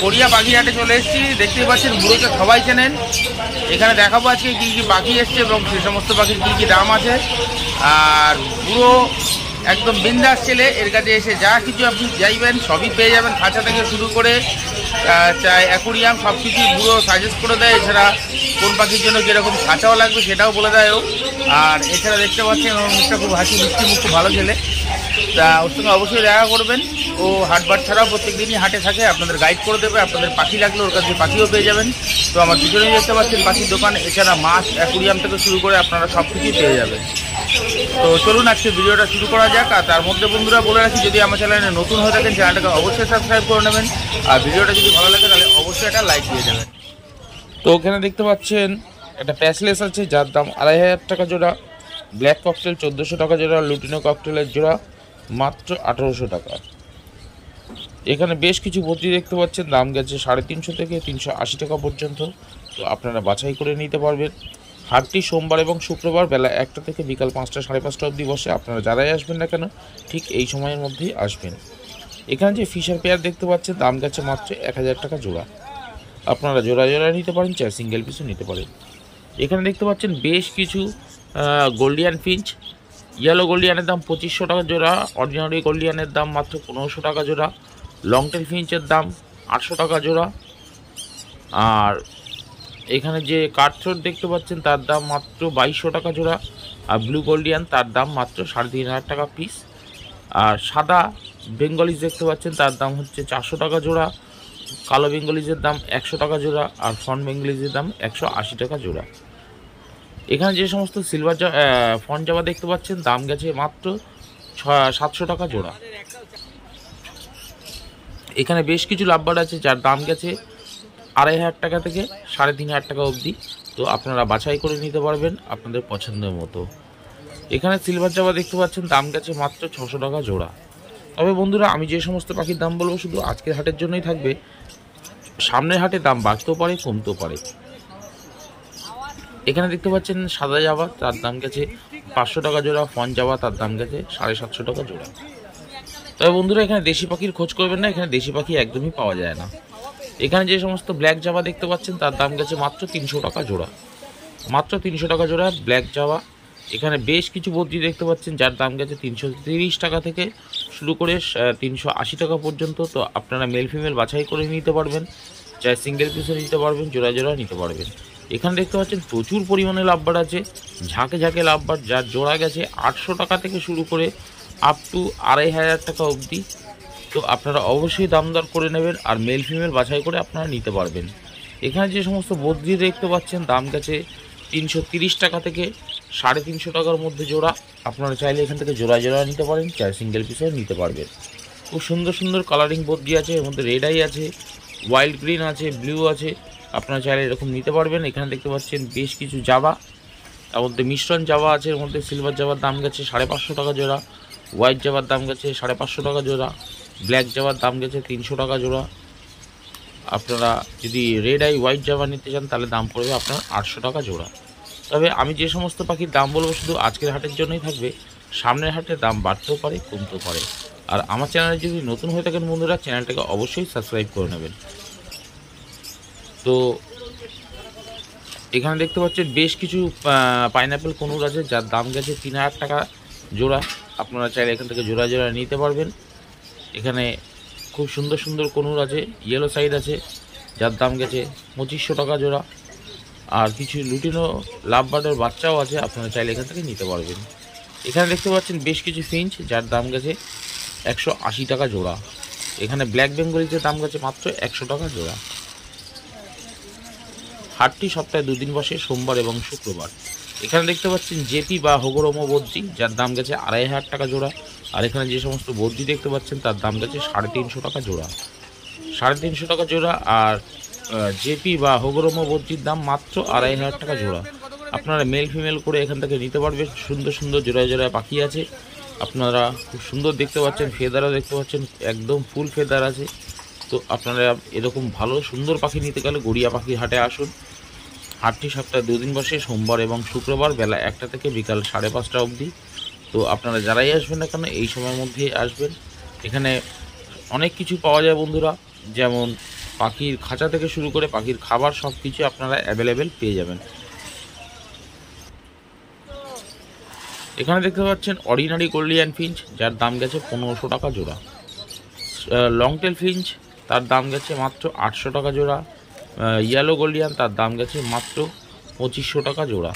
গড়িয়া পাখিরহাটে চলে এসেছি। দেখতেই পাচ্ছেন বুড়োকে সবাই চেনেন। এখানে দেখাবো আজকে কী কী পাখি এসছে এবং সে সমস্ত পাখির কী কী দাম আছে। আর বুড়ো একদম বিন্দাস ছেলে, এর কাছে এসে যা কিছু আপনি চাইবেন সবই পেয়ে যাবেন। খাঁচা থেকে শুরু করে চাই অ্যাকুরিয়াম সব কিছুই বুড়ো সাজেস্ট করে দেয়। এছাড়া কোন পাখির জন্য কীরকম খাঁচাও লাগবে সেটাও বলে দেয় ও। আর এছাড়া দেখতে পাচ্ছেন ওর মুখটা খুব হাসি মিষ্টি মুখ, খুব ভালো ছেলে। তা ওর সঙ্গে অবশ্যই দেখা করবেন। ও হাটবার ছাড়াও প্রত্যেক দিনই হাটে থাকে, আপনাদের গাইড করে দেবে। আপনাদের পাখি লাগলে ওর কাছে পাখিও পেয়ে যাবেন। তো আমার পিছনেই দেখতে পাচ্ছেন পাখির দোকান। এছাড়া মাছ অ্যাকুরিয়াম থেকে শুরু করে আপনারা সব কিছুই পেয়ে যাবেন। তো চলুন আজকে ভিডিওটা শুরু করা যাক। আর তার মধ্যে বন্ধুরা বলে রাখি, যদি আমার চ্যানেলে নতুন হয়ে থাকেন চ্যানেলটাকে অবশ্যই সাবস্ক্রাইব করে নেবেন। আর ভিডিওটা যদি ভালো লাগে তাহলে অবশ্যই একটা লাইক দিয়ে দেবেন। তো ওখানে দেখতে পাচ্ছেন একটা প্যাসলেস আছে যার দাম 2500 টাকা জোড়া। ব্ল্যাক ককটেল 1400 টাকা জোড়া। লুটিনো ককটেলের জোড়া মাত্র 1800 টাকা। এখানে বেশ কিছু বদ্রি দেখতে পাচ্ছেন, দাম গেছে 350 থেকে 380 টাকা পর্যন্ত। তো আপনারা বাছাই করে নিতে পারবেন। হাটটি সোমবার এবং শুক্রবার বেলা 1টা থেকে বিকাল 5টা 5:30 অবধি বসে। আপনারা যারাই আসবেন না কেন ঠিক এই সময়ের মধ্যেই আসবেন। এখানে যে ফিশার পেয়ার দেখতে পাচ্ছেন, দাম গেছে মাত্র 1000 টাকা জোড়া। আপনারা জোড়া জোড়া নিতে পারেন, চাই সিঙ্গেল পিসও নিতে পারেন। এখানে দেখতে পাচ্ছেন বেশ কিছু গোল্ডিয়ান ফিঞ্চ। ইয়েলো গোল্ডিয়ানের দাম 2500 টাকা জোড়া। অর্ডিনারি গোল্ডিয়ানের দাম মাত্র 1500 টাকা জোড়া। লংটেল ফিঞ্চের দাম 800 টাকা জোড়া। আর এখানে যে কাঠথ্রোট দেখতে পাচ্ছেন তার দাম মাত্র 2200 টাকা জোড়া। আর ব্লু গোল্ডিয়ান তার দাম মাত্র 3500 টাকা পিস। আর সাদা বেঙ্গলিজ দেখতে পাচ্ছেন তার দাম হচ্ছে 400 টাকা জোড়া। কালো বেঙ্গলিজের দাম 100 টাকা জোড়া। আর ফন বেঙ্গলিজের দাম 180 টাকা জোড়া। এখানে যে সমস্ত সিলভার ফন জাবা দেখতে পাচ্ছেন, দাম গেছে মাত্র 700 টাকা জোড়া। এখানে বেশ কিছু লাভবার আছে যার দাম গেছে 2500 টাকা থেকে 3500 টাকা অবধি। তো আপনারা বাছাই করে নিতে পারবেন আপনাদের পছন্দের মতো। এখানে সিলভার জাবা দেখতে পাচ্ছেন, দাম গেছে মাত্র 600 টাকা জোড়া। তবে বন্ধুরা, আমি যে সমস্ত পাখির দাম বলবো শুধু আজকের হাটের জন্যই থাকবে। সামনের হাটে দাম বাড়তেও পারে, কমতেও পারে। এখানে দেখতে পাচ্ছেন সাদা জাবা, তার দাম গেছে 500 টাকা জোড়া। ফন জাবা তার দাম গেছে 750 টাকা জোড়া। তবে বন্ধুরা, এখানে দেশি পাখির খোঁজ করবেন না, এখানে দেশি পাখি একদমই পাওয়া যায় না। এখানে যে সমস্ত ব্ল্যাক জাবা দেখতে পাচ্ছেন তার দাম গেছে মাত্র 300 টাকা জোড়া। মাত্র 300 টাকা জোড়া ব্ল্যাক জাবা। এখানে বেশ কিছু বদ্রি দেখতে পাচ্ছেন যার দাম গেছে 330 টাকা থেকে শুরু করে 380 টাকা পর্যন্ত। তো আপনারা মেল ফিমেল বাছাই করে নিতে পারবেন, চাই সিঙ্গেল পিসও নিতে পারবেন, জোড়া জোড়া নিতে পারবেন। এখানে দেখতে পাচ্ছেন প্রচুর পরিমাণে লাভবার আছে, ঝাঁকে ঝাঁকে লাভবার, যার জোড়া গেছে 800 টাকা থেকে শুরু করে আপ টু 2500 টাকা অবধি। তো আপনারা অবশ্যই দাম দর করে নেবেন আর মেল ফিমেল বাছাই করে আপনারা নিতে পারবেন। এখানে যে সমস্ত বদ্রি দেখতে পাচ্ছেন, দাম গেছে 330 টাকা থেকে 350 টাকার মধ্যে জোড়া। আপনারা চাইলে এখান থেকে জোড়া জোড়া নিতে পারেন, চাই সিঙ্গেল পিসও নিতে পারবেন। খুব সুন্দর সুন্দর কালারিং বদ্রি আছে, এর মধ্যে রেড আই আছে, ওয়াইল্ড গ্রিন আছে, ব্লু আছে। আপনারা চাইলে এরকম নিতে পারবেন। এখানে দেখতে পাচ্ছেন বেশ কিছু জাবা, তার মধ্যে মিশ্রণ জাবা আছে। এর মধ্যে সিলভার জাবার দাম গেছে 550 টাকা জোড়া। হোয়াইট জাবার দাম গেছে 550 টাকা জোড়া। ব্ল্যাক জাবার দাম গেছে 300 টাকা জোড়া। আপনারা যদি রেড আই হোয়াইট জাবা নিতে চান তাহলে দাম পড়বে আপনার 800 টাকা জোড়া। তবে আমি যে সমস্ত পাখির দাম বলবো শুধু আজকের হাটের জন্যই থাকবে। সামনের হাটের দাম বাড়তেও পারে, কমতেও পারে। আর আমার চ্যানেলে যদি নতুন হয়ে থাকেন বন্ধুরা, চ্যানেলটাকে অবশ্যই সাবস্ক্রাইব করে নেবেন। তো এখানে দেখতে পাচ্ছেন বেশ কিছু পাইনাপেল কনুর আছে যার দাম গেছে 3000 টাকা জোড়া। আপনারা চাইলে এখান থেকে জোড়া জোড়া নিতে পারবেন। এখানে খুব সুন্দর সুন্দর কনুর আছে, ইয়েলো সাইড আছে, যার দাম গেছে 2500 টাকা জোড়া। আর কিছু লুটিনো লাভবার্ডের বাচ্চাও আছে, আপনারা চাইলে এখান থেকে নিতে পারবেন। এখানে দেখতে পাচ্ছেন বেশ কিছু ফিঞ্চ যার দাম গেছে 180 টাকা জোড়া। এখানে ব্ল্যাক বেঙ্গলিজের দাম গেছে মাত্র 100 টাকা জোড়া। হাটটি সপ্তাহে 2 দিন বসে, সোমবার এবং শুক্রবার। এখানে দেখতে পাচ্ছেন জেপি বা হগরমো বদ্রি, যার দাম গেছে 2500 টাকা জোড়া। আর এখানে যে সমস্ত বদ্রি দেখতে পাচ্ছেন তার দাম গেছে 350 টাকা জোড়া। 350 টাকা জোড়া। আর জেপি বা হগরমো বদ্রির দাম মাত্র 2500 টাকা জোড়া। আপনারা মেল ফিমেল করে এখান থেকে নিতে পারবেন। সুন্দর সুন্দর জোড়ায় জোড়ায় পাখি আছে, আপনারা খুব সুন্দর দেখতে পাচ্ছেন। ফেদারও দেখতে পাচ্ছেন, একদম ফুল ফেদার আছে। তো আপনারা এরকম ভালো সুন্দর পাখি নিতে গেলে গড়িয়া পাখির হাটে আসুন। হাটটি সপ্তাহে 2 দিন বসে, সোমবার এবং শুক্রবার বেলা 1টা থেকে বিকাল 5:30 অবধি। তো আপনারা যারাই আসবেন না কেন এই সময়ের মধ্যেই আসবেন। এখানে অনেক কিছু পাওয়া যায় বন্ধুরা, যেমন পাখির খাঁচা থেকে শুরু করে পাখির খাবার সব কিছু আপনারা অ্যাভেলেবেল পেয়ে যাবেন। এখানে দেখতে পাচ্ছেন অর্ডিনারি গোল্ডিয়ান ফিঞ্চ, যার দাম গেছে 1500 টাকা জোড়া। লংটেল ফিঞ্চ, তার দাম গেছে মাত্র 800 টাকা জোড়া। ইয়েলো গোল্ডিয়ান, তার দাম গেছে মাত্র 2500 টাকা জোড়া।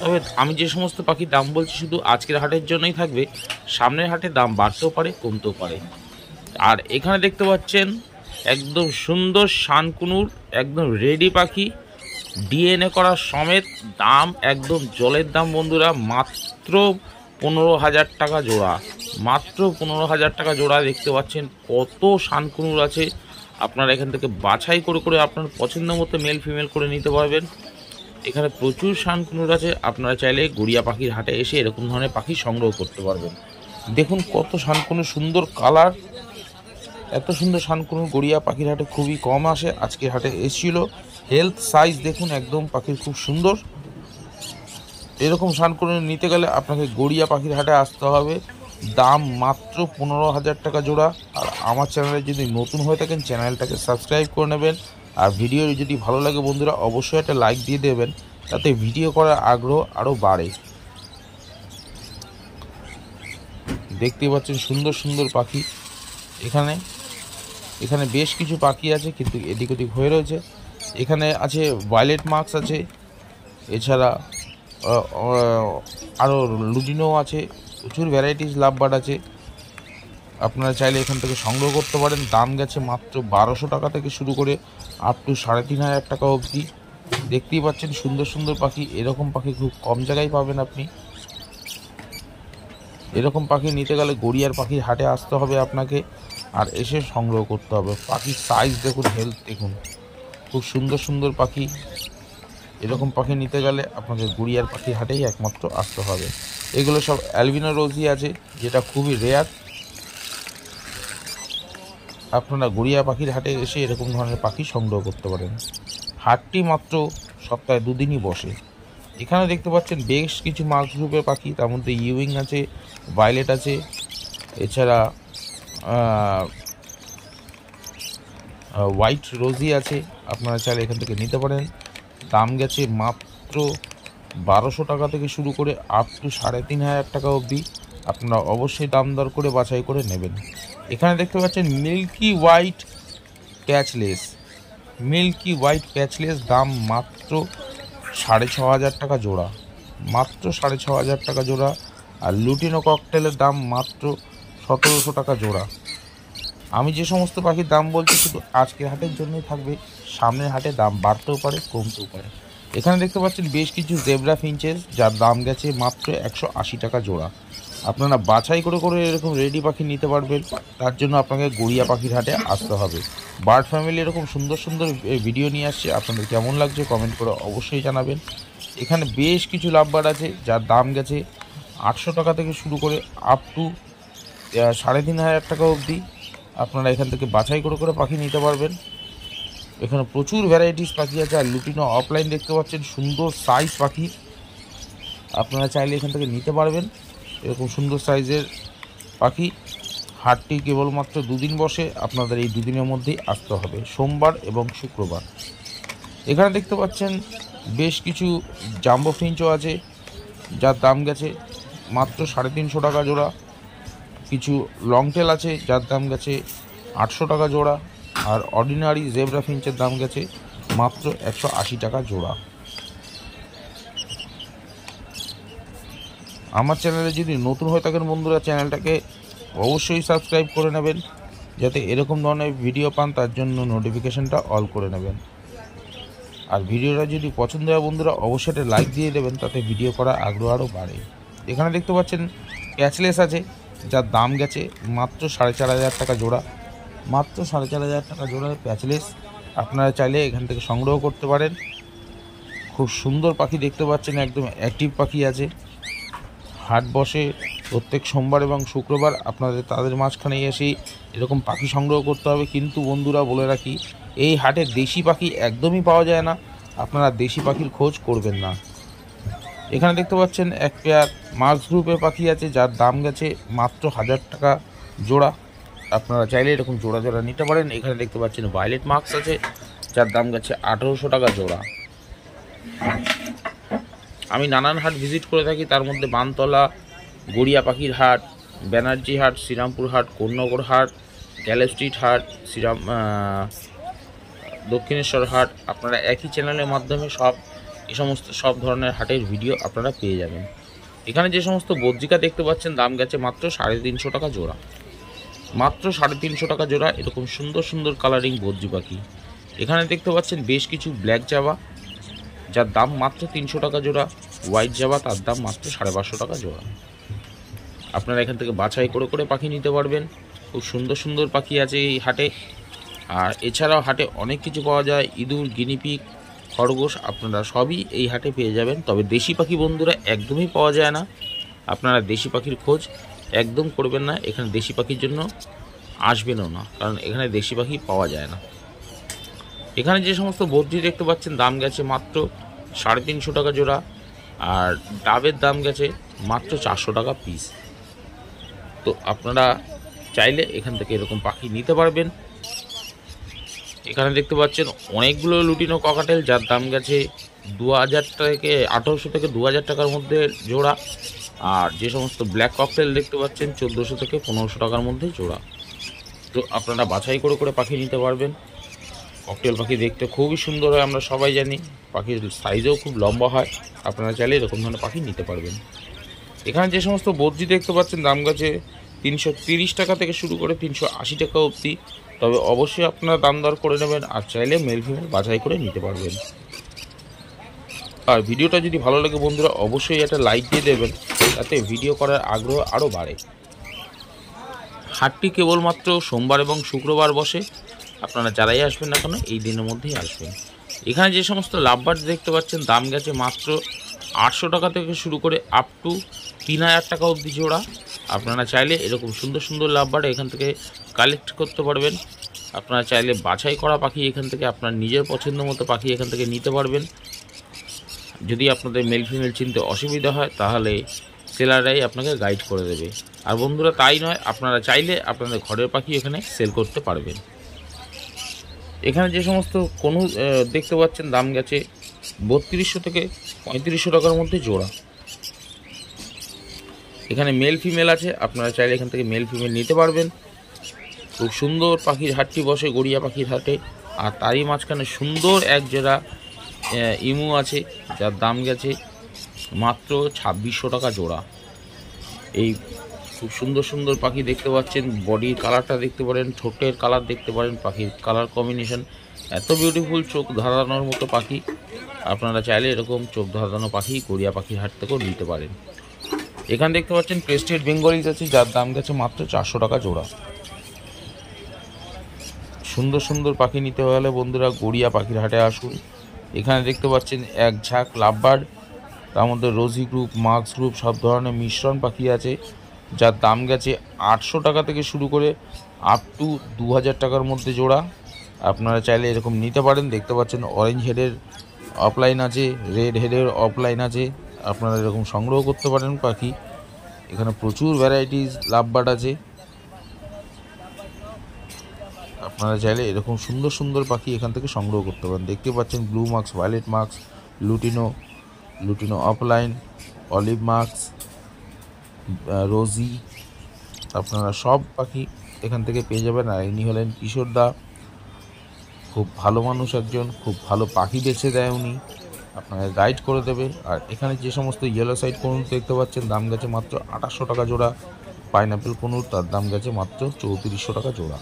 তবে আমি যে সমস্ত পাখির দাম বলছি শুধু আজকের হাটের জন্যই থাকবে, সামনের হাটে দাম বাড়তেও পারে কমতেও পারে। আর এখানে দেখতে পাচ্ছেন একদম সুন্দর শানকুনুর, একদম রেডি পাখি, ডিএনএ করা সমেত, দাম একদম জলের দাম বন্ধুরা, মাত্র 15,000 টাকা জোড়া। মাত্র 15,000 টাকা জোড়া। দেখতে পাচ্ছেন কত শানকুনুর আছে, আপনারা এখান থেকে বাছাই করে করে আপনার পছন্দ মতো মেল ফিমেল করে নিতে পারবেন। এখানে প্রচুর শানকুনুর আছে, আপনারা চাইলে গড়িয়া পাখির হাটে এসে এরকম ধরনের পাখি সংগ্রহ করতে পারবেন। দেখুন কত শানকুনুর, সুন্দর কালার, এত সুন্দর শানকুনুর গড়িয়া পাখির হাটে খুবই কম আসে, আজকের হাটে এসেছিল। হেলথ সাইজ দেখুন একদম পাখির খুব সুন্দর। এরকম শানকুনুর নিতে গেলে আপনাকে গড়িয়া পাখির হাটে আসতে হবে। দাম মাত্র 15,000 টাকা জোড়া। আর আমার চ্যানেলে যদি নতুন হয়ে থাকেন চ্যানেলটাকে সাবস্ক্রাইব করে নেবেন। আর ভিডিও যদি ভালো লাগে বন্ধুরা অবশ্যই একটা লাইক দিয়ে দেবেন, তাতে ভিডিও করার আগ্রহ আরও বাড়ে। দেখতেই পাচ্ছেন সুন্দর সুন্দর পাখি। এখানে বেশ কিছু পাখি আছে কিন্তু এদিক ওদিক হয়ে রয়েছে। এখানে আছে ভায়োলেট মার্কস আছে, এছাড়া আরও লুডিনো আছে, প্রচুর ভ্যারাইটিস লাভবার্ড আছে। আপনারা চাইলে এখান থেকে সংগ্রহ করতে পারেন। দাম গেছে মাত্র 1200 টাকা থেকে শুরু করে আপ টু 3,500 টাকা অবধি। দেখতেই পাচ্ছেন সুন্দর সুন্দর পাখি। এরকম পাখি খুব কম জায়গায় পাবেন আপনি। এরকম পাখি নিতে গেলে গড়িয়ার পাখির হাটে আসতে হবে আপনাকে, আর এসে সংগ্রহ করতে হবে। পাখির সাইজ দেখুন, হেলথ দেখুন, খুব সুন্দর সুন্দর পাখি। এরকম পাখি নিতে গেলে আপনাকে গড়িয়ার পাখির হাটেই একমাত্র আসতে হবে। এগুলো সব অ্যালবিনো রোজি আছে, যেটা খুবই রেয়ার। আপনারা গড়িয়া পাখির হাটে এসে এরকম ধরনের পাখি সংগ্রহ করতে পারেন। হাটটি মাত্র সপ্তাহে 2 দিনই বসে। এখানে দেখতে পাচ্ছেন বেশ কিছু মার্কস গ্রুপের পাখি, তার মধ্যে ইউইং আছে, ভায়োলেট আছে, এছাড়া হোয়াইট রোজি আছে। আপনারা চাইলে এখান থেকে নিতে পারেন। দাম গেছে মাত্র 1200 টাকা থেকে শুরু করে আপ টু 3,500 টাকা অবধি। আপনারা অবশ্যই দাম দর করে বাছাই করে নেবেন। এখানে দেখতে পাচ্ছেন মিল্কি হোয়াইট প্যাচলেস, দাম মাত্র 6,500 টাকা জোড়া। মাত্র 6,500 টাকা জোড়া। আর লুটিনো ককটেলের দাম মাত্র 1,700 টাকা জোড়া। আমি যে সমস্ত পাখির দাম বলছি শুধু আজকের হাটের জন্যই থাকবে, সামনের হাটে দাম বাড়তেও পারে কমতেও পারে। এখানে দেখতে পাচ্ছেন বেশ কিছু জেব্রা ফিঞ্চেস, যার দাম গেছে মাত্র 180 টাকা জোড়া। আপনারা বাছাই করে করে এরকম রেডি পাখি নিতে পারবেন, তার জন্য আপনাকে গড়িয়া পাখির হাটে আসতে হবে। বার্ড ফ্যামিলি এরকম সুন্দর সুন্দর ভিডিও নিয়ে আসছে, আপনাদের কেমন লাগছে কমেন্ট করে অবশ্যই জানাবেন। এখানে বেশ কিছু লাভবার্ড আছে, যার দাম গেছে 800 টাকা থেকে শুরু করে আপ টু 3,500 টাকা অবধি। আপনারা এখান থেকে বাছাই করে করে পাখি নিতে পারবেন। এখানে প্রচুর ভ্যারাইটিস পাখি আছে। আর লুটিনো অফলাইন দেখতে পাচ্ছেন সুন্দর সাইজ পাখি, আপনারা চাইলে এখান থেকে নিতে পারবেন। এরকম সুন্দর সাইজের পাখি। হাটটি কেবলমাত্র 2 দিন বসে, আপনাদের এই 2 দিনের মধ্যেই আসতে হবে, সোমবার এবং শুক্রবার। এখানে দেখতে পাচ্ছেন বেশ কিছু জাম্বো ফিঞ্চও আছে, যার দাম গেছে মাত্র 350 টাকা জোড়া। কিছু লংটেল আছে, যার দাম গেছে 800 টাকা জোড়া। আর অর্ডিনারি জেব্রা ফিঞ্চের দাম গেছে মাত্র 180 টাকা জোড়া। আমার চ্যানেলে যদি নতুন হয়ে থাকেন বন্ধুরা, চ্যানেলটাকে অবশ্যই সাবস্ক্রাইব করে নেবেন, যাতে এরকম ধরনের ভিডিও পান, তার জন্য নোটিফিকেশনটা অল করে নেবেন। আর ভিডিওটা যদি পছন্দ হয় বন্ধুরা অবশ্যই একটা লাইক দিয়ে দেবেন, তাতে ভিডিও করার আগ্রহ আরও বাড়ে। এখানে দেখতে পাচ্ছেন প্যাচলেস আছে, যার দাম গেছে মাত্র 4,500 টাকা জোড়া। মাত্র 4,500 টাকা জোড়া প্যাচলেস। আপনারা চাইলে এখান থেকে সংগ্রহ করতে পারেন। খুব সুন্দর পাখি দেখতে পাচ্ছেন, একদম অ্যাক্টিভ পাখি আছে। হাট বসে প্রত্যেক সোমবার এবং শুক্রবার, আপনাদের তাদের মাঝখানে এসে এরকম পাখি সংগ্রহ করতে হবে। কিন্তু বন্ধুরা বলে রাখি, এই হাটে দেশি পাখি একদমই পাওয়া যায় না, আপনারা দেশি পাখির খোঁজ করবেন না। এখানে দেখতে পাচ্ছেন এক পেয়ার মার্কস গ্রুপের পাখি আছে, যার দাম গেছে মাত্র 1,000 টাকা জোড়া। আপনারা চাইলে এরকম জোড়া জোড়া নিতে পারেন। এখানে দেখতে পাচ্ছেন ভায়োলেট মাস্ক আছে, যার দাম গেছে 1800 টাকা জোড়া। আমি নানান হাট ভিজিট করে থাকি, তার মধ্যে বানতলা, গড়িয়া পাখির হাট, ব্যানার্জি হাট, শ্রীরামপুর হাট, কোন্নগর হাট, গ্যালে স্ট্রিট হাট, দক্ষিণেশ্বর হাট। আপনারা একই চ্যানেলের মাধ্যমে সব ধরনের হাটের ভিডিও আপনারা পেয়ে যাবেন। এখানে যে সমস্ত বজ্জিকা দেখতে পাচ্ছেন দাম গেছে মাত্র 350 টাকা জোড়া, মাত্র 350 টাকা জোড়া। এরকম সুন্দর সুন্দর কালারিং বজ্জি পাখি। এখানে দেখতে পাচ্ছেন বেশ কিছু ব্ল্যাক জাবা, যার দাম মাত্র 300 টাকা জোড়া। হোয়াইট জাবা, তার দাম মাত্র 550 টাকা জোড়া। আপনারা এখান থেকে বাছাই করে করে পাখি নিতে পারবেন। খুব সুন্দর সুন্দর পাখি আছে এই হাটে। আর এছাড়াও হাটে অনেক কিছু পাওয়া যায়, ইঁদুর, গিনিপিগ, খরগোশ, আপনারা সবই এই হাটে পেয়ে যাবেন। তবে দেশি পাখি বন্ধুরা একদমই পাওয়া যায় না। আপনারা দেশি পাখির খোঁজ একদম করবেন না, এখানে দেশি পাখির জন্য আসবেনও না, কারণ এখানে দেশি পাখি পাওয়া যায় না। এখানে যে সমস্ত বদ্রি দেখতে পাচ্ছেন দাম গেছে মাত্র 350 টাকা জোড়া, আর ডাবের দাম গেছে মাত্র 400 টাকা পিস। তো আপনারা চাইলে এখান থেকে এরকম পাখি নিতে পারবেন। এখানে দেখতে পাচ্ছেন অনেকগুলো লুটিনো ককাটেল, যার দাম গেছে 2000 থেকে 1800 থেকে 2000 টাকার মধ্যে জোড়া। আর যে সমস্ত ব্ল্যাক ককটেল দেখতে পাচ্ছেন 1400 থেকে 1500 টাকার মধ্যে জোড়া। তো আপনারা বাছাই করে করে পাখি নিতে পারবেন। ককটেল পাখি দেখতে খুবই সুন্দর হয়, আমরা সবাই জানি। পাখির সাইজও খুব লম্বা হয়। আপনারা চাইলে এরকম ধরনের পাখি নিতে পারবেন। এখানে যে সমস্ত বদ্রি দেখতে পাচ্ছেন দাম গেছে 330 টাকা থেকে শুরু করে 380 টাকা অবধি। তবে অবশ্যই আপনারা দাম দর করে নেবেন, আর চাইলে মেল ফিমেল বাছাই করে নিতে পারবেন। আর ভিডিওটা যদি ভালো লাগে বন্ধুরা অবশ্যই একটা লাইক দিয়ে দেবেন, তাতে ভিডিও করার আগ্রহ আরও বাড়ে। হাটটি কেবলমাত্র সোমবার এবং শুক্রবার বসে। আপনারা যারাই আসবেন না কেন এই দিনের মধ্যেই আসবেন। এখানে যে সমস্ত লাভবার্ড দেখতে পাচ্ছেন দাম গেছে মাত্র 800 টাকা থেকে শুরু করে আপ টু 3000 টাকা অবধি জোড়া। আপনারা চাইলে এরকম সুন্দর সুন্দর লাভবার্ড এখান থেকে কালেক্ট করতে পারবেন। আপনারা চাইলে বাছাই করা পাখি এখান থেকে আপনার নিজের পছন্দ মতো পাখি এখান থেকে নিতে পারবেন। যদি আপনাদের মেল ফিমেল চিনতে অসুবিধা হয় তাহলে সেলাররাই আপনাকে গাইড করে দেবে। আর বন্ধুরা তাই নয়, আপনারা চাইলে আপনাদের ঘরের পাখি এখানে সেল করতে পারবেন। এখানে যে সমস্ত কোনো দেখতে পাচ্ছেন দাম গেছে 3200 থেকে 3500 টাকার মধ্যে জোড়া। এখানে মেল ফিমেল আছে, আপনারা চাইলে এখান থেকে মেল ফিমেল নিতে পারবেন। খুব সুন্দর পাখির হাটটি বসে গড়িয়া পাখির হাটে। আর তারই মাঝখানে সুন্দর এক জোড়া ইমু আছে, যার দাম গেছে মাত্র 2600 টাকা জোড়া। এই খুব সুন্দর সুন্দর পাখি দেখতে পাচ্ছেন, বডির কালারটা দেখতে পারেন, ঠোঁটের কালার দেখতে পারেন, পাখির কালার কম্বিনেশন এত বিউটিফুল, চোখ ধাঁধানোর মতো পাখি। আপনারা চাইলে এরকম চোখ ধাঁধানো পাখি গড়িয়া পাখির হাট থেকেও নিতে পারেন। এখানে দেখতে পাচ্ছেন ক্রেস্টেড বেঙ্গলিজ আছে, যার দাম গেছে মাত্র 400 টাকা জোড়া। সুন্দর সুন্দর পাখি নিতে হলে বন্ধুরা গড়িয়া পাখির হাটে আসুন। এখানে দেখতে পাচ্ছেন এক ঝাঁক লাভবার্ড, তার মধ্যে রোজি গ্রুপ, মার্কস গ্রুপ সব ধরনের মিশ্রণ পাখি আছে, যার দাম গেছে 800 টাকা থেকে শুরু করে আপ টু 2000 টাকার মধ্যে জোড়া। আপনারা চাইলে এরকম নিতে পারেন। দেখতে পাচ্ছেন অরেঞ্জ হেডের অফলাইন আছে, রেড হেডের অফলাইন আছে, আপনারা এরকম সংগ্রহ করতে পারেন পাখি। এখানে প্রচুর ভ্যারাইটিস লাভবার্ড আছে, আপনারা চাইলে এরকম সুন্দর সুন্দর পাখি এখান থেকে সংগ্রহ করতে পারেন। দেখতে পাচ্ছেন blue marks, violet marks, lutino opaline, olive marks, rosy, আপনারা সব পাখি এখান থেকে পেয়ে যাবেন। আর ইনি হলেন কিশোর দা, খুব ভালো মানুষ একজন, খুব ভালো পাখি বেছে দেয় উনি, আপনাকে গাইড করে দেবে। আর এখানে যে সমস্ত ইয়েলো সাইড কনুর দেখতে পাচ্ছেন দাম গেছে মাত্র 2800 টাকা জোড়া। পাইনাপেল কনুর, তার দাম গেছে মাত্র 3400 টাকা জোড়া।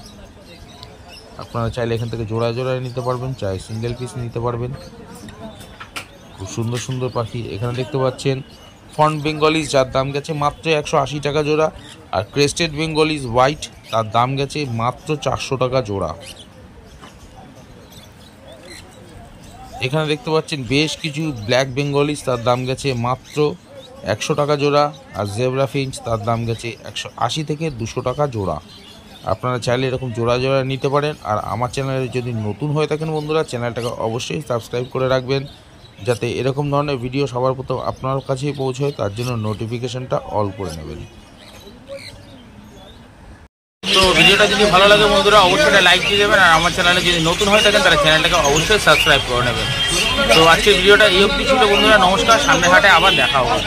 আপনারা চাইলে এখান থেকে জোড়ায় জোড়ায় নিতে পারবেন, চাই সিঙ্গেল পিস নিতে পারবেন। খুব সুন্দর সুন্দর পাখি এখানে দেখতে পাচ্ছেন ফন্ট বেঙ্গলিজ, যার দাম গেছে মাত্র 180 টাকা জোড়া। আর ক্রেস্টেড বেঙ্গলিজ হোয়াইট, তার দাম গেছে মাত্র 400 টাকা জোড়া। এখানে দেখতে পাচ্ছেন বেশ কিছু ব্ল্যাক বেঙ্গলিজ, তার দাম গেছে মাত্র 100 টাকা জোড়া। আর জেব্রা ফিঞ্চ, তার দাম গেছে 180 থেকে 200 টাকা জোড়া। আপনারা চাইলে এরকম জোড়া জোড়া নিতে পারেন। আর আমার চ্যানেলে যদি নতুন হয়ে থাকেন বন্ধুরা, চ্যানেলটাকে অবশ্যই সাবস্ক্রাইব করে রাখবেন, যাতে এরকম ধরনের ভিডিও সবার প্রথম আপনার কাছেই পৌঁছয়। তার জন্য নোটিফিকেশনটা অল করে নেবেন। তো ভিডিওটা যদি ভালো লাগে বন্ধুরা অবশ্যই লাইক দিয়ে দেবেন, আর আমার চ্যানেলে যদি নতুন হয়ে থাকেন তাহলে চ্যানেলটাকে অবশ্যই সাবস্ক্রাইব করে নেবেন। তো আজকের ভিডিওটা এই অবধি ছিল বন্ধুরা, নমস্কার, সামনের হাটে আবার দেখা হবে।